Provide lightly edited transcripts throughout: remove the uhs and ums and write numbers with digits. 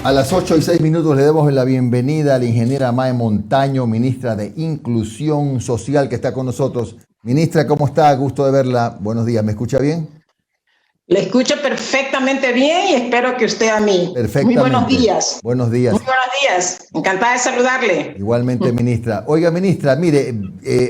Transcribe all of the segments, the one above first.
A las 8:06 le damos la bienvenida a la ingeniera Mae Montaño, ministra de Inclusión Social, que está con nosotros. Ministra, ¿cómo está? Gusto de verla. Buenos días. ¿Me escucha bien? Le escucho perfectamente bien y espero que usted a mí. Perfectamente. Muy buenos días. Buenos días. Muy buenos días. Encantada de saludarle. Igualmente, ministra. Oiga, ministra, mire,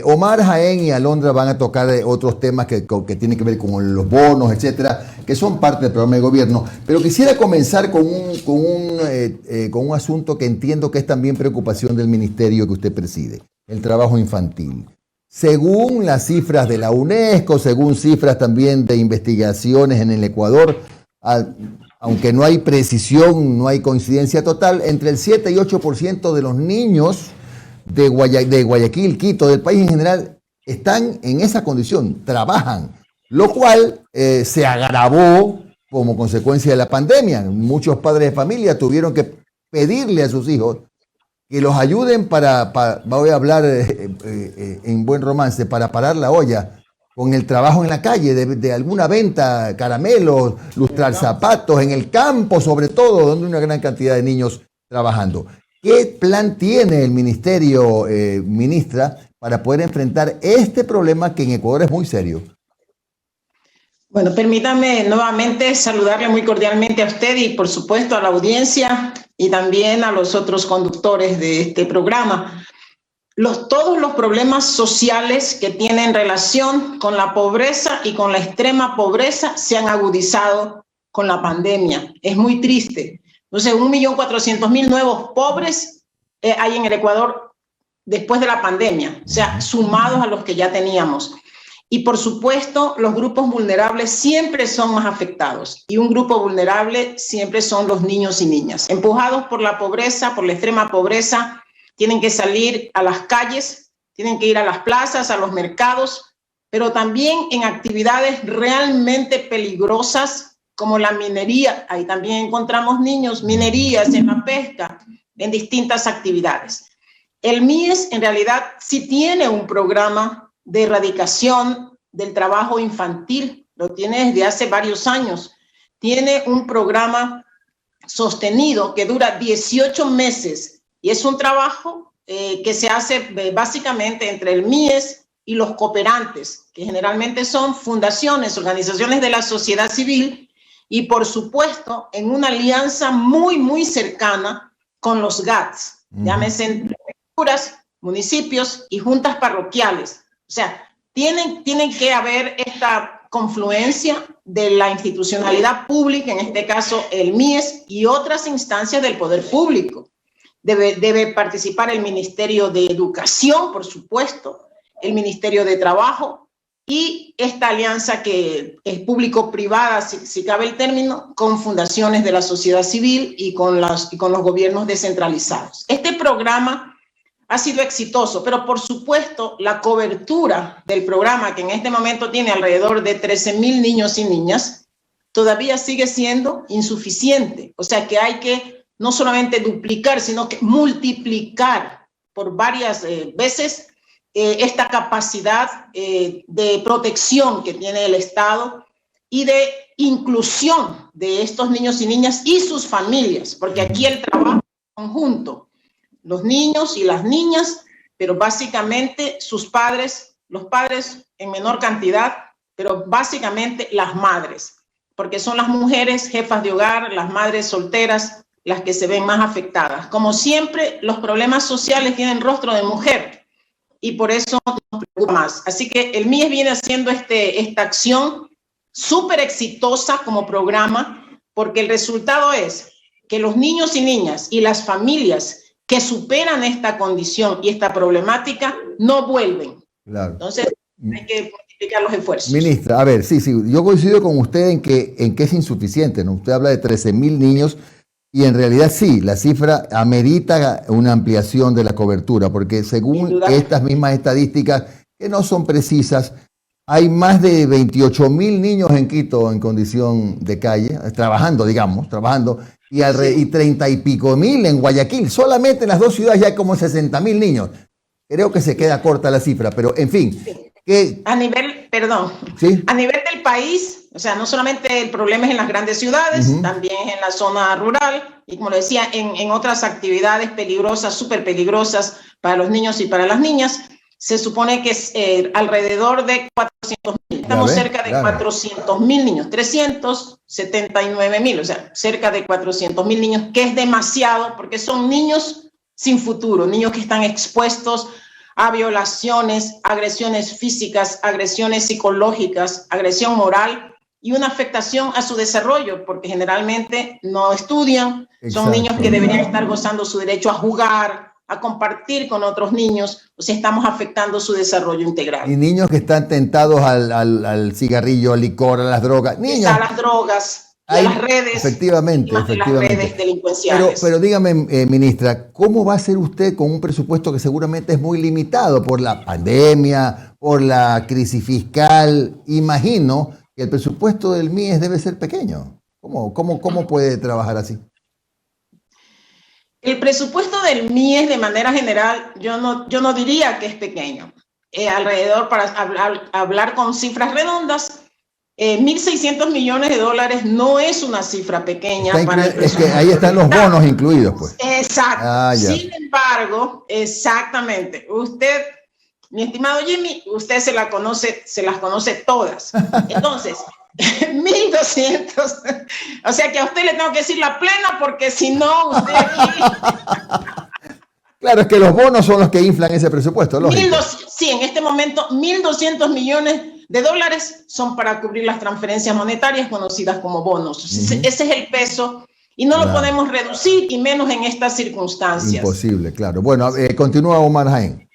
Omar Jaén y Alondra van a tocar otros temas que tienen que ver con los bonos, etcétera, que son parte del programa de gobierno. Pero quisiera comenzar con un asunto que entiendo que es también preocupación del ministerio que usted preside, el trabajo infantil. Según las cifras de la UNESCO, según cifras también de investigaciones en el Ecuador, aunque no hay precisión, no hay coincidencia total, entre el 7 y 8% de los niños de Guayaquil, Quito, del país en general, están en esa condición, trabajan, lo cual se agravó como consecuencia de la pandemia. Muchos padres de familia tuvieron que pedirle a sus hijos que los ayuden voy a hablar en buen romance, para parar la olla con el trabajo en la calle, de alguna venta, caramelos, lustrar zapatos, en el campo sobre todo, donde hay una gran cantidad de niños trabajando. ¿Qué plan tiene el ministerio, ministra, para poder enfrentar este problema que en Ecuador es muy serio? Bueno, permítame nuevamente saludarle muy cordialmente a usted y por supuesto a la audiencia y también a los otros conductores de este programa. Todos los problemas sociales que tienen relación con la pobreza y con la extrema pobreza se han agudizado con la pandemia. Es muy triste. Entonces, 1.400.000 nuevos pobres hay en el Ecuador después de la pandemia, o sea, sumados a los que ya teníamos. Y por supuesto, los grupos vulnerables siempre son más afectados. Y un grupo vulnerable siempre son los niños y niñas. Empujados por la pobreza, por la extrema pobreza, tienen que salir a las calles, tienen que ir a las plazas, a los mercados, pero también en actividades realmente peligrosas como la minería. Ahí también encontramos niños, minerías, en la pesca, en distintas actividades. El MIES en realidad sí tiene un programa de erradicación del trabajo infantil, lo tiene desde hace varios años. Tiene un programa sostenido que dura 18 meses y es un trabajo que se hace básicamente entre el MIES y los cooperantes, que generalmente son fundaciones, organizaciones de la sociedad civil y por supuesto en una alianza muy, muy cercana con los GATS, llámese prefecturas, municipios y juntas parroquiales. O sea, tienen que haber esta confluencia de la institucionalidad pública, en este caso el MIES y otras instancias del poder público. Debe participar el Ministerio de Educación, por supuesto, el Ministerio de Trabajo y esta alianza que es público-privada, si cabe el término, con fundaciones de la sociedad civil y con los gobiernos descentralizados. Este programa ha sido exitoso, pero por supuesto la cobertura del programa, que en este momento tiene alrededor de 13.000 niños y niñas, todavía sigue siendo insuficiente. O sea que hay que no solamente duplicar, sino que multiplicar por varias veces esta capacidad de protección que tiene el Estado y de inclusión de estos niños y niñas y sus familias, porque aquí el trabajo conjunto, los niños y las niñas, pero básicamente sus padres, los padres en menor cantidad, pero básicamente las madres, porque son las mujeres jefas de hogar, las madres solteras, las que se ven más afectadas. Como siempre, los problemas sociales tienen rostro de mujer y por eso nos preocupa más. Así que el MIES viene haciendo esta acción súper exitosa como programa, porque el resultado es que los niños y niñas y las familias que superan esta condición y esta problemática no vuelven. Claro. Entonces, hay que multiplicar los esfuerzos. Ministra, a ver, sí, yo coincido con usted en que es insuficiente, ¿no? Usted habla de 13.000 niños y en realidad sí, la cifra amerita una ampliación de la cobertura, porque según estas mismas estadísticas, que no son precisas, hay más de 28.000 niños en Quito en condición de calle, trabajando, y 30 y pico mil en Guayaquil. Solamente en las dos ciudades ya hay como 60.000 niños. Creo que se queda corta la cifra, pero en fin, Perdón, ¿Sí? a nivel del país, o sea, no solamente el problema es en las grandes ciudades, también en la zona rural y, como le decía, en otras actividades peligrosas, súper peligrosas para los niños y para las niñas. Se supone que es alrededor de 400.000. Estamos cerca de 400.000 niños, 379.000, o sea, cerca de 400.000 niños, que es demasiado porque son niños sin futuro, niños que están expuestos a violaciones, agresiones físicas, agresiones psicológicas, agresión moral y una afectación a su desarrollo, porque generalmente no estudian. Son niños que deberían estar gozando su derecho a jugar, a compartir con otros niños. O sea, estamos afectando su desarrollo integral. Y niños que están tentados al cigarrillo, al licor, a las drogas. Niños. A las drogas. A las redes, efectivamente. Las redes delincuenciales. Pero dígame, ministra, ¿cómo va a ser usted con un presupuesto que seguramente es muy limitado por la pandemia, por la crisis fiscal? Imagino que el presupuesto del MIES debe ser pequeño. ¿Cómo puede trabajar así? El presupuesto del MIES, de manera general, yo no diría que es pequeño. Alrededor, para hablar con cifras redondas, 1.600 millones de dólares no es una cifra pequeña. Es que ahí están los bonos incluidos, pues. Exacto. Sin embargo, exactamente. Usted, mi estimado Jimmy, usted se las conoce todas. Entonces, 1.200. O sea que a usted le tengo que decir la plena, porque si no, usted aquí... Claro, es que los bonos son los que inflan ese presupuesto, lógico. Sí, en este momento 1.200 millones de dólares son para cubrir las transferencias monetarias conocidas como bonos. Ese es el peso y no lo podemos reducir, y menos en estas circunstancias. Imposible, claro. Bueno, continúa Omar Jaén.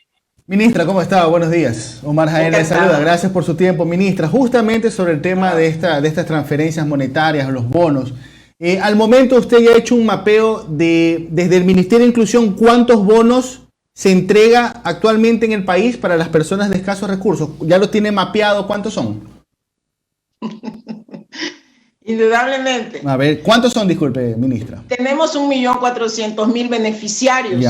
Ministra, ¿cómo está? Buenos días. Omar Jaén le saluda. Gracias por su tiempo, ministra. Justamente sobre el tema de estas transferencias monetarias, los bonos. Al momento usted ya ha hecho un mapeo desde el Ministerio de Inclusión, ¿cuántos bonos se entrega actualmente en el país para las personas de escasos recursos? ¿Ya lo tiene mapeado? ¿Cuántos son? Indudablemente. A ver, ¿cuántos son, disculpe, ministra? Tenemos 1.400.000 beneficiarios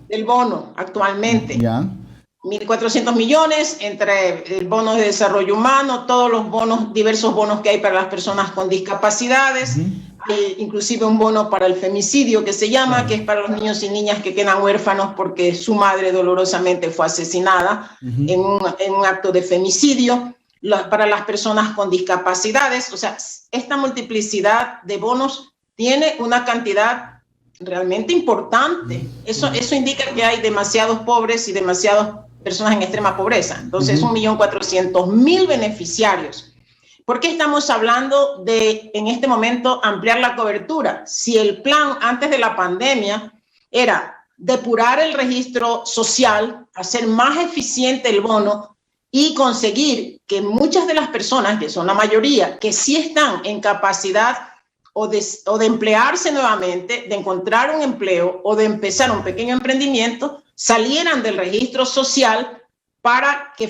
del bono actualmente. 1.400 millones entre el bono de desarrollo humano, todos los bonos, diversos bonos que hay para las personas con discapacidades. Inclusive un bono para el femicidio que se llama, que es para los niños y niñas que quedan huérfanos porque su madre dolorosamente fue asesinada en un acto de femicidio, para las personas con discapacidades. O sea, esta multiplicidad de bonos tiene una cantidad realmente importante. Eso indica que hay demasiados pobres y demasiadas personas en extrema pobreza. Entonces, 1.400.000 beneficiarios. ¿Por qué estamos hablando de, en este momento, ampliar la cobertura? Si el plan antes de la pandemia era depurar el registro social, hacer más eficiente el bono y conseguir que muchas de las personas, que son la mayoría, que sí están en capacidad o de emplearse nuevamente, de encontrar un empleo o de empezar un pequeño emprendimiento, salieran del registro social, para que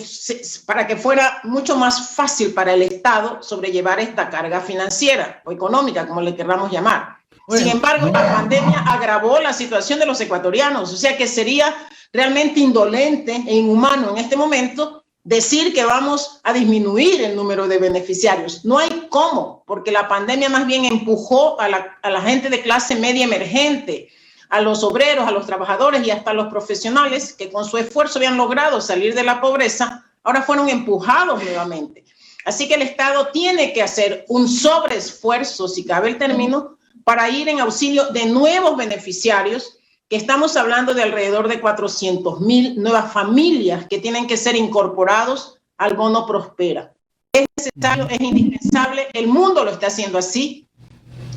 fuera mucho más fácil para el Estado sobrellevar esta carga financiera o económica, como le queramos llamar. Sin embargo, la pandemia agravó la situación de los ecuatorianos, o sea que sería realmente indolente e inhumano en este momento decir que vamos a disminuir el número de beneficiarios. No hay cómo, porque la pandemia más bien empujó a la gente de clase media emergente, a los obreros, a los trabajadores y hasta a los profesionales que con su esfuerzo habían logrado salir de la pobreza, ahora fueron empujados nuevamente. Así que el Estado tiene que hacer un sobreesfuerzo, si cabe el término, para ir en auxilio de nuevos beneficiarios, que estamos hablando de alrededor de 400.000 nuevas familias que tienen que ser incorporados al bono Prospera. Es necesario, es indispensable, el mundo lo está haciendo así.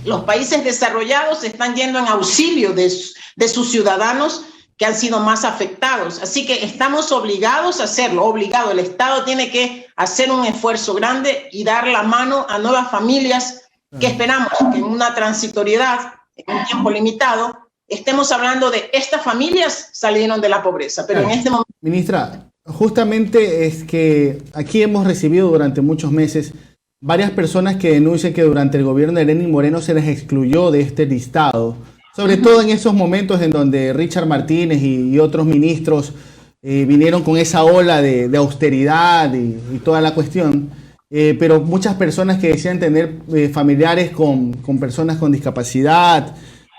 Los países desarrollados están yendo en auxilio de sus ciudadanos que han sido más afectados. Así que estamos obligados a hacerlo, el Estado tiene que hacer un esfuerzo grande y dar la mano a nuevas familias que esperamos que en una transitoriedad, en un tiempo limitado, estemos hablando de estas familias salieron de la pobreza. Pero en este momento... Ministra, justamente es que aquí hemos recibido durante muchos meses varias personas que denuncian que durante el gobierno de Lenín Moreno se les excluyó de este listado, sobre todo en esos momentos en donde Richard Martínez y otros ministros vinieron con esa ola de austeridad y toda la cuestión. Pero muchas personas que decían tener familiares con personas con discapacidad,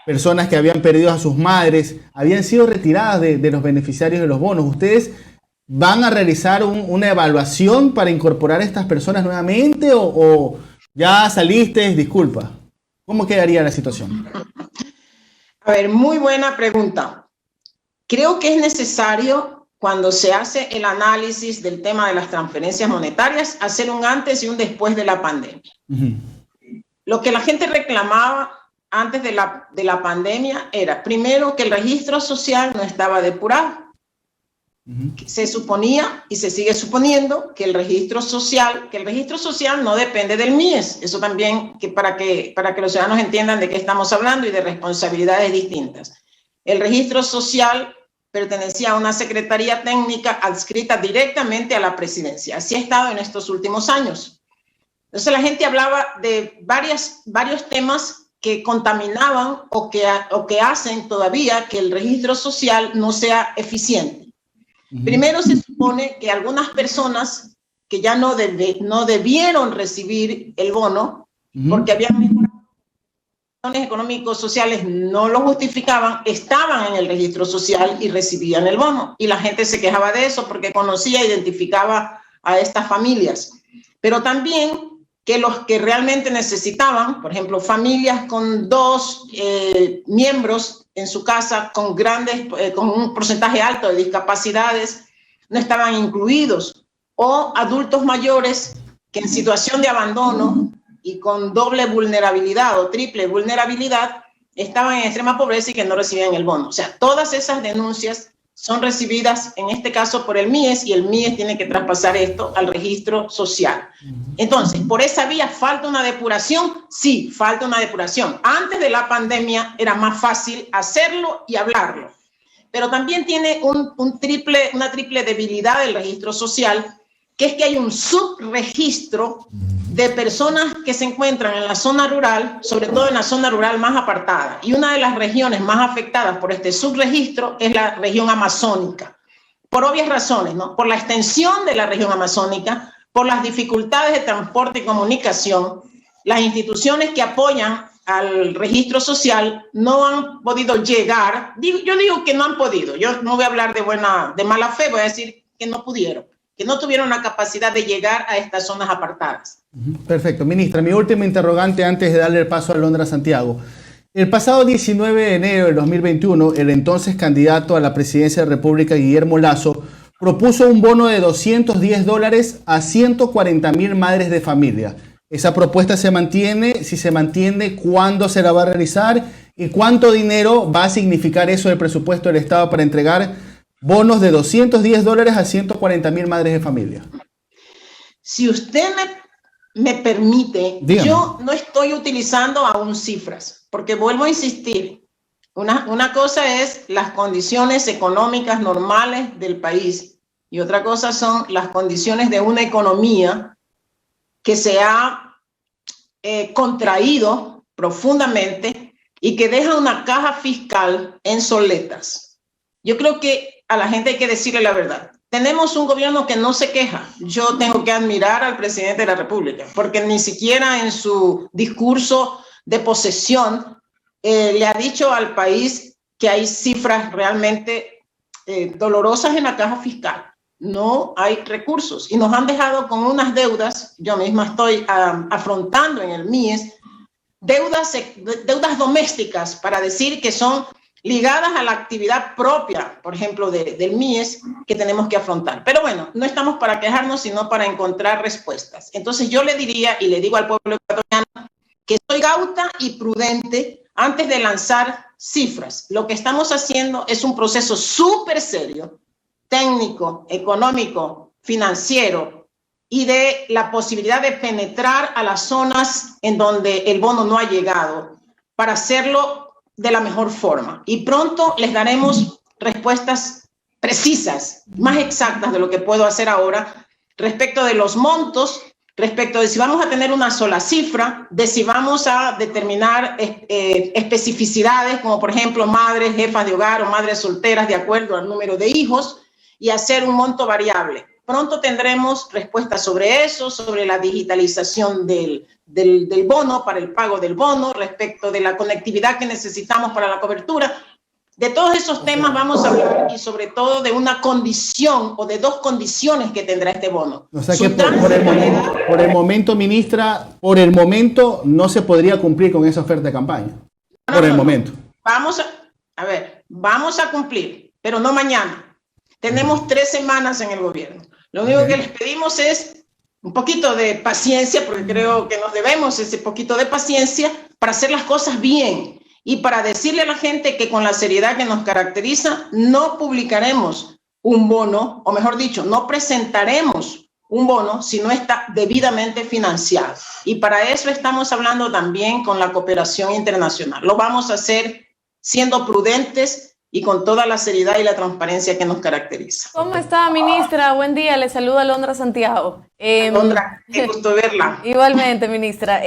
personas que habían perdido a sus madres, habían sido retiradas de los beneficiarios de los bonos. ¿Ustedes van a realizar una evaluación para incorporar a estas personas nuevamente o ya saliste, disculpa? ¿Cómo quedaría la situación? A ver, muy buena pregunta. Creo que es necesario, cuando se hace el análisis del tema de las transferencias monetarias, hacer un antes y un después de la pandemia. Lo que la gente reclamaba antes de la pandemia era, primero, que el registro social no estaba depurado. Se suponía y se sigue suponiendo que el registro social no depende del MIES. Eso también, para que los ciudadanos entiendan de qué estamos hablando y de responsabilidades distintas. El registro social pertenecía a una secretaría técnica adscrita directamente a la presidencia. Así ha estado en estos últimos años. Entonces la gente hablaba de varios temas que contaminaban o que hacen todavía que el registro social no sea eficiente. Primero, se supone que algunas personas que ya no debieron recibir el bono porque habían mejorado económicos sociales, no lo justificaban, estaban en el registro social y recibían el bono. Y la gente se quejaba de eso porque conocía, identificaba a estas familias. Pero también que los que realmente necesitaban, por ejemplo, familias con 2 miembros en su casa con un porcentaje alto de discapacidades, no estaban incluidos. O adultos mayores que en situación de abandono y con doble vulnerabilidad o triple vulnerabilidad estaban en extrema pobreza y que no recibían el bono. O sea, todas esas denuncias son recibidas en este caso por el MIES y el MIES tiene que traspasar esto al registro social. Entonces, por esa vía, ¿falta una depuración? Sí, falta una depuración. Antes de la pandemia era más fácil hacerlo y hablarlo, pero también tiene una triple debilidad del registro social, que es que hay un subregistro de personas que se encuentran en la zona rural, sobre todo en la zona rural más apartada. Y una de las regiones más afectadas por este subregistro es la región amazónica, por obvias razones, ¿no? Por la extensión de la región amazónica, por las dificultades de transporte y comunicación. Las instituciones que apoyan al registro social no han podido llegar. Yo digo que no han podido. Yo no voy a hablar de mala fe, voy a decir que no pudieron, que no tuvieron la capacidad de llegar a estas zonas apartadas. Perfecto. Ministra, mi última interrogante antes de darle el paso a Alondra Santiago. El pasado 19 de enero del 2021, el entonces candidato a la presidencia de la República, Guillermo Lasso, propuso un bono de $210 a 140,000 madres de familia. ¿Esa propuesta se mantiene? Si se mantiene, ¿cuándo se la va a realizar? ¿Y cuánto dinero va a significar eso del presupuesto del Estado para entregar bonos de $210 a 140,000 madres de familia? Si usted me permite, dígame. Yo no estoy utilizando aún cifras, porque vuelvo a insistir, una cosa es las condiciones económicas normales del país y otra cosa son las condiciones de una economía que se ha contraído profundamente y que deja una caja fiscal en soletas. Yo creo que a la gente hay que decirle la verdad. Tenemos un gobierno que no se queja. Yo tengo que admirar al presidente de la República, porque ni siquiera en su discurso de posesión le ha dicho al país que hay cifras realmente dolorosas en la caja fiscal. No hay recursos y nos han dejado con unas deudas. Yo misma estoy afrontando en el MIES deudas domésticas, para decir que son ligadas a la actividad propia, por ejemplo, del MIES, que tenemos que afrontar. Pero bueno, no estamos para quejarnos, sino para encontrar respuestas. Entonces yo le diría, y le digo al pueblo ecuatoriano, que soy cauta y prudente antes de lanzar cifras. Lo que estamos haciendo es un proceso súper serio, técnico, económico, financiero, y de la posibilidad de penetrar a las zonas en donde el bono no ha llegado, para hacerlo de la mejor forma. Y pronto les daremos respuestas precisas, más exactas de lo que puedo hacer ahora, respecto de los montos, respecto de si vamos a tener una sola cifra, de si vamos a determinar especificidades, como por ejemplo madres, jefas de hogar o madres solteras de acuerdo al número de hijos, y hacer un monto variable. Pronto tendremos respuestas sobre eso, sobre la digitalización del bono, para el pago del bono, respecto de la conectividad que necesitamos para la cobertura. De todos esos temas vamos a hablar, y sobre todo de una condición o de dos condiciones que tendrá este bono. O sea que por el momento, ministra, por el momento no se podría cumplir con esa oferta de campaña. Por el momento. Vamos a cumplir, pero no mañana. Tenemos 3 semanas en el gobierno. Lo único que les pedimos es un poquito de paciencia, porque creo que nos debemos ese poquito de paciencia para hacer las cosas bien. Y para decirle a la gente que con la seriedad que nos caracteriza, no publicaremos un bono, o mejor dicho, no presentaremos un bono si no está debidamente financiado. Y para eso estamos hablando también con la cooperación internacional. Lo vamos a hacer siendo prudentes y con toda la seriedad y la transparencia que nos caracteriza. ¿Cómo está, ministra? Buen día, le saluda Alondra Santiago. Alondra, qué gusto verla. Igualmente, ministra.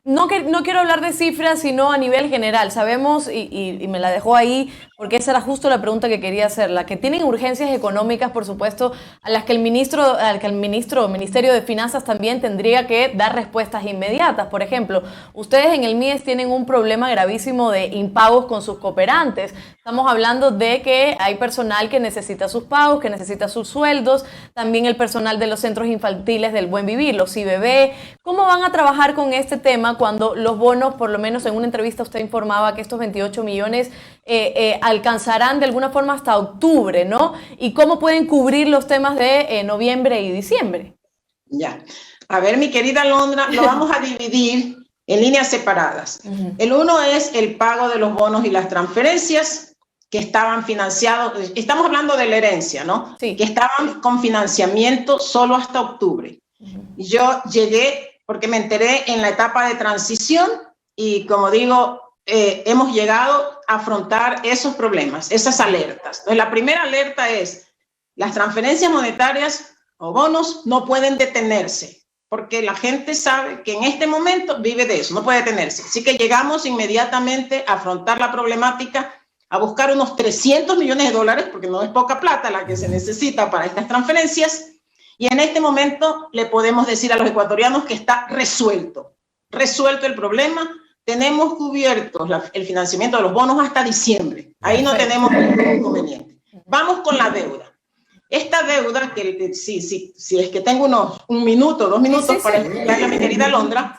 No quiero hablar de cifras, sino a nivel general. Sabemos, y me la dejó ahí, porque esa era justo la pregunta que quería hacerla, que tienen urgencias económicas, por supuesto, a las que el Ministerio de Finanzas también tendría que dar respuestas inmediatas. Por ejemplo, ustedes en el MIES tienen un problema gravísimo de impagos con sus cooperantes. Estamos hablando de que hay personal que necesita sus pagos, que necesita sus sueldos, también el personal de los centros infantiles del Buen Vivir, los IBB. ¿Cómo van a trabajar con este tema cuando los bonos, por lo menos en una entrevista usted informaba que estos 28 millones alcanzarán de alguna forma hasta octubre, ¿no? ¿Y cómo pueden cubrir los temas de noviembre y diciembre? Ya. A ver, mi querida Alondra, lo vamos a dividir en líneas separadas. El uno es el pago de los bonos y las transferencias que estaban financiados, estamos hablando de la herencia, ¿no? Sí. Que estaban con financiamiento solo hasta octubre. Yo llegué, porque me enteré en la etapa de transición, y como digo, hemos llegado a afrontar esos problemas, esas alertas. Entonces, la primera alerta es: las transferencias monetarias o bonos no pueden detenerse, porque la gente sabe que en este momento vive de eso, no puede detenerse. Así que llegamos inmediatamente a afrontar la problemática, a buscar unos 300 millones de dólares, porque no es poca plata la que se necesita para estas transferencias, y en este momento le podemos decir a los ecuatorianos que está resuelto el problema. Tenemos cubierto el financiamiento de los bonos hasta diciembre, ahí no tenemos ningún inconveniente. Vamos con la deuda. Esta deuda, que si es que tengo un minuto, 2 minutos para explicarle a mi querida Alondra,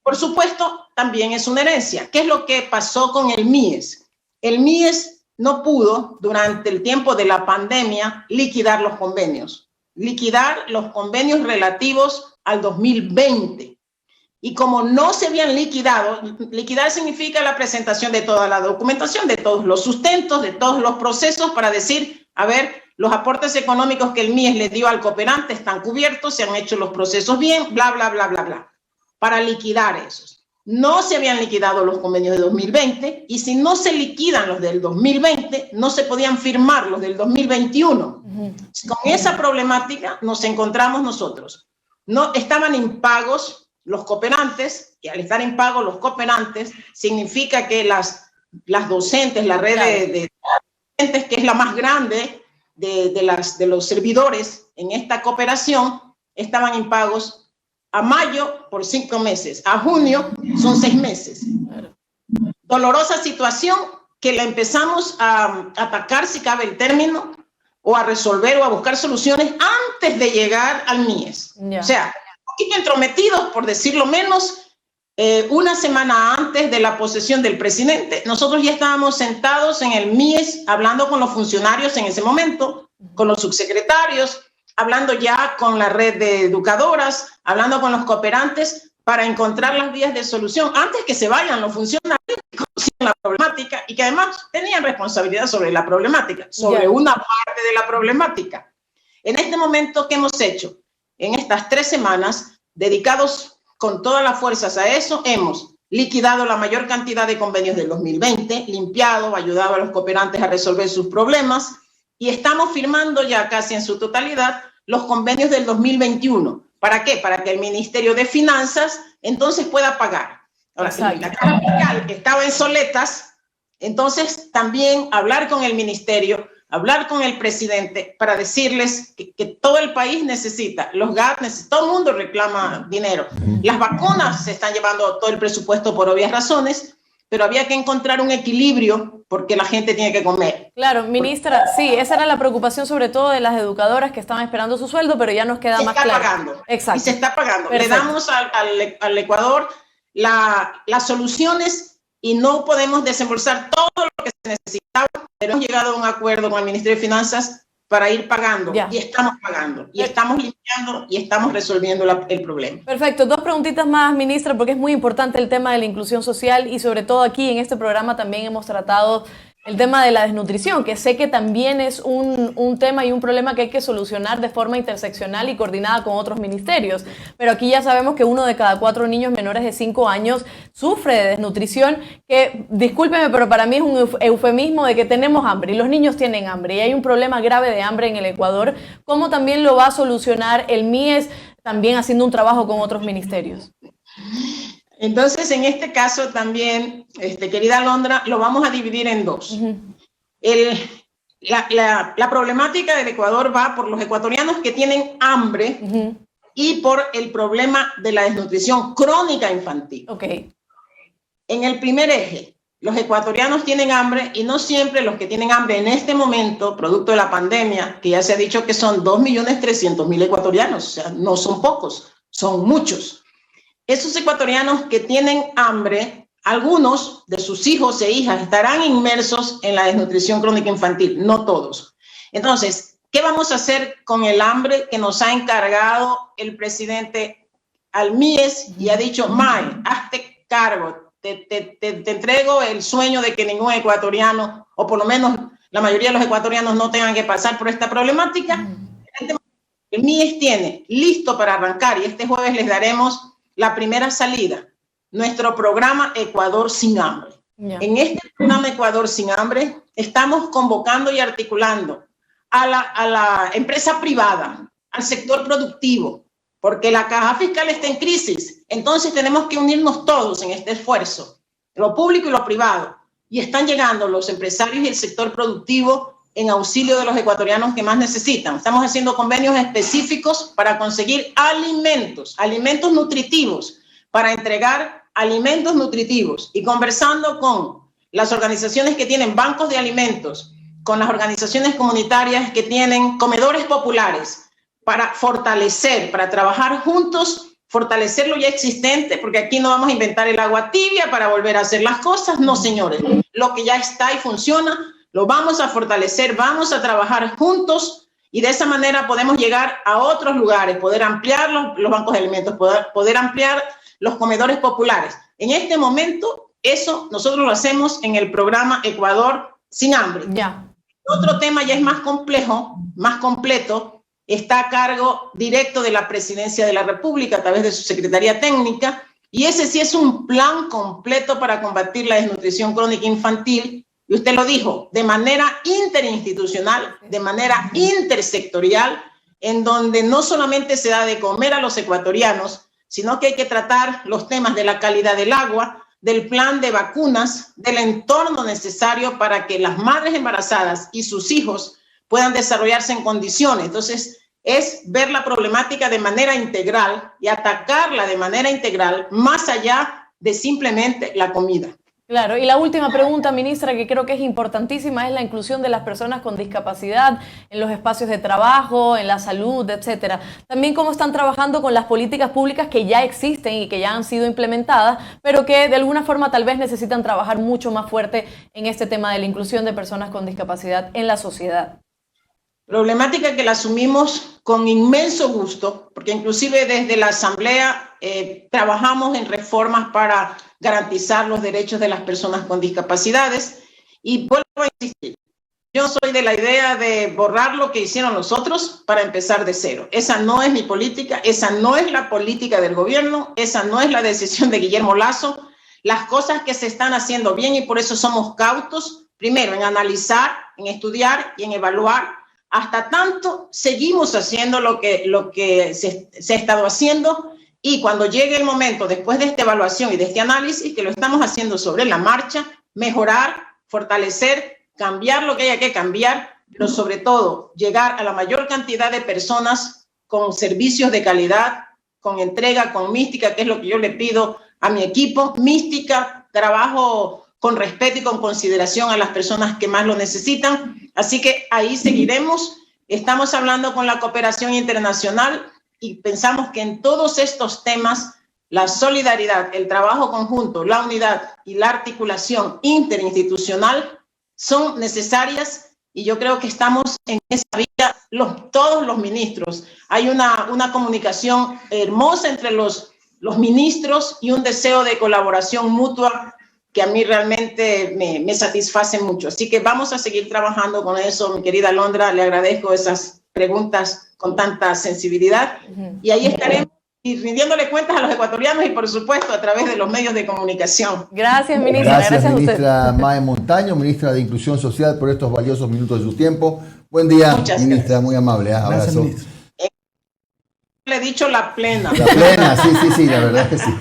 por supuesto, también es una herencia. ¿Qué es lo que pasó con el MIES? El MIES no pudo, durante el tiempo de la pandemia, liquidar los convenios relativos al 2020. Y como no se habían liquidado, liquidar significa la presentación de toda la documentación, de todos los sustentos, de todos los procesos para decir, a ver, los aportes económicos que el MIES le dio al cooperante están cubiertos, se han hecho los procesos bien, bla, bla, bla, bla, bla, para liquidar esos. No se habían liquidado los convenios de 2020, y si no se liquidan los del 2020, no se podían firmar los del 2021. Con esa problemática nos encontramos nosotros. No estaban impagos los cooperantes, y al estar impagos los cooperantes, significa que las docentes, la red de docentes, que es la más grande de los servidores en esta cooperación, estaban impagos a mayo por 5 meses, a junio son 6 meses. Dolorosa situación que la empezamos a atacar, si cabe el término, o a resolver o a buscar soluciones antes de llegar al MIES. O sea, un poquito entrometidos, por decirlo menos. Una semana antes de la posesión del presidente, nosotros ya estábamos sentados en el MIES hablando con los funcionarios en ese momento, con los subsecretarios, hablando ya con la red de educadoras, hablando con los cooperantes para encontrar las vías de solución antes que se vayan los funcionarios que conocían la problemática y que además tenían responsabilidad sobre la problemática, sobre una parte de la problemática. En este momento, ¿qué hemos hecho? En estas 3 semanas, dedicados con todas las fuerzas a eso, hemos liquidado la mayor cantidad de convenios del 2020, limpiado, ayudado a los cooperantes a resolver sus problemas, y estamos firmando ya casi en su totalidad los convenios del 2021. ¿Para qué? Para que el Ministerio de Finanzas entonces pueda pagar. Ahora, si la capital estaba en soletas, entonces también hablar con el Ministerio, hablar con el presidente para decirles que todo el país necesita, los GAT, todo el mundo reclama dinero. Las vacunas se están llevando todo el presupuesto por obvias razones, pero había que encontrar un equilibrio porque la gente tiene que comer. Claro, ministra, sí, esa era la preocupación sobre todo de las educadoras que estaban esperando su sueldo, pero ya nos queda más claro. Se está pagando. Exacto. Y se está pagando. Perfecto. Le damos al Ecuador las soluciones y no podemos desembolsar todo lo que se necesitaba, pero hemos llegado a un acuerdo con el Ministerio de Finanzas para ir pagando, y estamos pagando, y estamos limpiando, y estamos resolviendo el problema. Perfecto. 2 preguntitas más, ministra, porque es muy importante el tema de la inclusión social y sobre todo aquí en este programa también hemos tratado el tema de la desnutrición, que sé que también es un tema y un problema que hay que solucionar de forma interseccional y coordinada con otros ministerios. Pero aquí ya sabemos que 1 de cada 4 niños menores de 5 años sufre de desnutrición, que, discúlpeme, pero para mí es un eufemismo de que tenemos hambre y los niños tienen hambre y hay un problema grave de hambre en el Ecuador. ¿Cómo también lo va a solucionar el MIES, también haciendo un trabajo con otros ministerios? Entonces, en este caso también, querida Alondra, lo vamos a dividir en 2. La problemática del Ecuador va por los ecuatorianos que tienen hambre y por el problema de la desnutrición crónica infantil. Okay. En el primer eje, los ecuatorianos tienen hambre y no siempre los que tienen hambre en este momento, producto de la pandemia, que ya se ha dicho que son 2.300.000 ecuatorianos, o sea, no son pocos, son muchos. Esos ecuatorianos que tienen hambre, algunos de sus hijos e hijas estarán inmersos en la desnutrición crónica infantil, no todos. Entonces, ¿qué vamos a hacer con el hambre que nos ha encargado el presidente al MIES y ha dicho, May, hazte cargo, te entrego el sueño de que ningún ecuatoriano, o por lo menos la mayoría de los ecuatorianos, no tengan que pasar por esta problemática? El MIES tiene listo para arrancar y este jueves les daremos la primera salida, nuestro programa Ecuador sin hambre. En este programa Ecuador sin hambre estamos convocando y articulando a la empresa privada, al sector productivo, porque la caja fiscal está en crisis. Entonces tenemos que unirnos todos en este esfuerzo, lo público y lo privado. Y están llegando los empresarios y el sector productivo en auxilio de los ecuatorianos que más necesitan. Estamos haciendo convenios específicos para conseguir alimentos nutritivos, para entregar alimentos nutritivos y conversando con las organizaciones que tienen bancos de alimentos, con las organizaciones comunitarias que tienen comedores populares, para fortalecer, para trabajar juntos, fortalecer lo ya existente, porque aquí no vamos a inventar el agua tibia para volver a hacer las cosas, no señores, lo que ya está y funciona, lo vamos a fortalecer, vamos a trabajar juntos y de esa manera podemos llegar a otros lugares, poder ampliar los bancos de alimentos, poder ampliar los comedores populares. En este momento, eso nosotros lo hacemos en el programa Ecuador sin hambre. Otro tema ya es más complejo, más completo, está a cargo directo de la Presidencia de la República a través de su Secretaría Técnica y ese sí es un plan completo para combatir la desnutrición crónica infantil. Y usted lo dijo, de manera interinstitucional, de manera intersectorial, en donde no solamente se da de comer a los ecuatorianos, sino que hay que tratar los temas de la calidad del agua, del plan de vacunas, del entorno necesario para que las madres embarazadas y sus hijos puedan desarrollarse en condiciones. Entonces, es ver la problemática de manera integral y atacarla de manera integral, más allá de simplemente la comida. Claro, y la última pregunta, ministra, que creo que es importantísima, es la inclusión de las personas con discapacidad en los espacios de trabajo, en la salud, etcétera. También cómo están trabajando con las políticas públicas que ya existen y que ya han sido implementadas, pero que de alguna forma tal vez necesitan trabajar mucho más fuerte en este tema de la inclusión de personas con discapacidad en la sociedad. Problemática que la asumimos con inmenso gusto, porque inclusive desde la Asamblea trabajamos en reformas para garantizar los derechos de las personas con discapacidades. Y vuelvo a insistir, yo soy de la idea de borrar lo que hicieron los otros para empezar de cero. Esa no es mi política, esa no es la política del gobierno, esa no es la decisión de Guillermo Lasso. Las cosas que se están haciendo bien y por eso somos cautos, primero en analizar, en estudiar y en evaluar. Hasta tanto seguimos haciendo lo que se ha estado haciendo y cuando llegue el momento, después de esta evaluación y de este análisis, que lo estamos haciendo sobre la marcha, mejorar, fortalecer, cambiar lo que haya que cambiar, pero sobre todo llegar a la mayor cantidad de personas con servicios de calidad, con entrega, con mística, que es lo que yo le pido a mi equipo. Mística, trabajo con respeto y con consideración a las personas que más lo necesitan. Así que ahí seguiremos. Estamos hablando con la cooperación internacional y pensamos que en todos estos temas la solidaridad, el trabajo conjunto, la unidad y la articulación interinstitucional son necesarias, y yo creo que estamos en esa vía todos los ministros. Hay una comunicación hermosa entre los ministros y un deseo de colaboración mutua que a mí realmente me satisface mucho. Así que vamos a seguir trabajando con eso, mi querida Alondra. Le agradezco esas preguntas con tanta sensibilidad. Y ahí estaremos y rindiéndole cuentas a los ecuatorianos y, por supuesto, a través de los medios de comunicación. Gracias, ministra. Gracias, a usted. ministra Mae Montaño, ministra de Inclusión Social, por estos valiosos minutos de su tiempo. Buen día, Muchas ministra, gracias. muy amable. Gracias, Abrazo. ministra. Le he dicho la plena. La plena, sí, la verdad es que sí.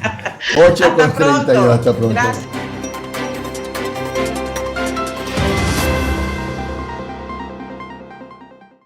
8:32, hasta pronto. Gracias.